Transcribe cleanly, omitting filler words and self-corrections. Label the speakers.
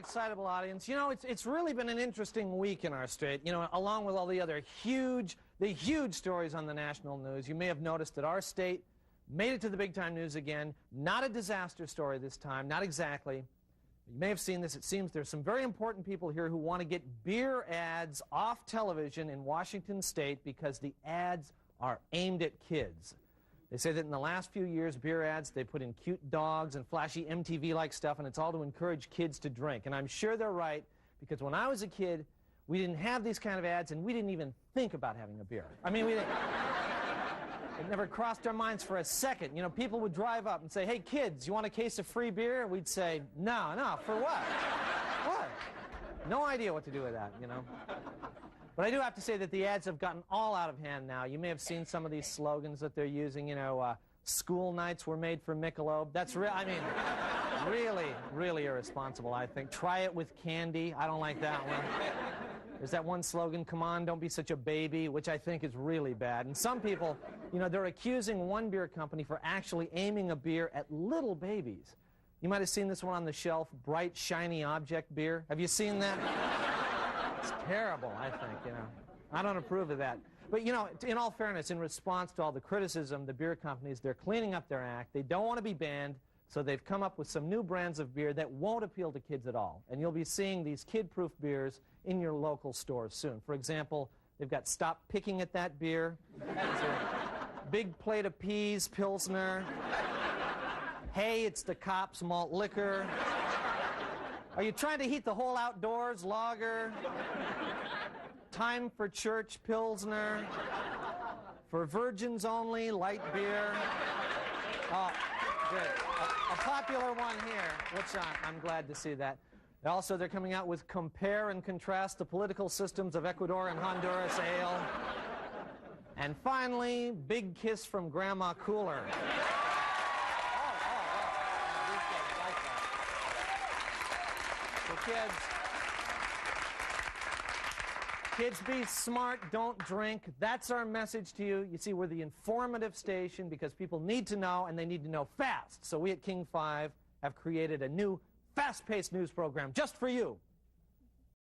Speaker 1: excitable audience. You know, it's really been an interesting week in our state. You know, along with all the other huge stories on the national news, you may have noticed that our state made it to the big-time news again. Not a disaster story this time, not exactly. You may have seen this. It seems there's some very important people here who want to get beer ads off television in Washington state because the ads are aimed at kids. They say that in the last few years, beer ads, they put in cute dogs and flashy MTV-like stuff, and it's all to encourage kids to drink. And I'm sure they're right, because when I was a kid, we didn't have these kind of ads, and we didn't even think about having a beer. I mean, it never crossed our minds for a second. You know, people would drive up and say, "Hey, kids, you want a case of free beer?" And we'd say, no, for what? What? No idea what to do with that, you know. But I do have to say that the ads have gotten all out of hand now. You may have seen some of these slogans that they're using, you know, school nights were made for Michelob. That's real, I mean, really irresponsible, I think. Try it with candy. I don't like that one. There's that one slogan, "Come on, don't be such a baby," which I think is really bad. And some people, you know, they're accusing one beer company for actually aiming a beer at little babies. You might have seen this one on the shelf, Bright Shiny Object beer. Have you seen that? It's terrible, I think, you know. I don't approve of that. But, you know, in all fairness, in response to all the criticism, the beer companies, they're cleaning up their act. They don't want to be banned, so they've come up with some new brands of beer that won't appeal to kids at all. And you'll be seeing these kid-proof beers in your local stores soon. For example, they've got Stop Picking at That beer. Big Plate of Peas Pilsner. Hey, It's the Cops Malt Liquor. Are you trying to heat the whole outdoors? Lager. Time for Church Pilsner. For virgins only, light beer. Oh, good. A popular one here, which I'm glad to see that. Also, they're coming out with Compare and Contrast the Political Systems of Ecuador and Honduras Ale. And finally, Big Kiss from Grandma Cooler. Kids, be smart, don't drink. That's our message to you. You see, we're the informative station because people need to know, and they need to know fast. So we at King 5 have created a new fast-paced news program just for you.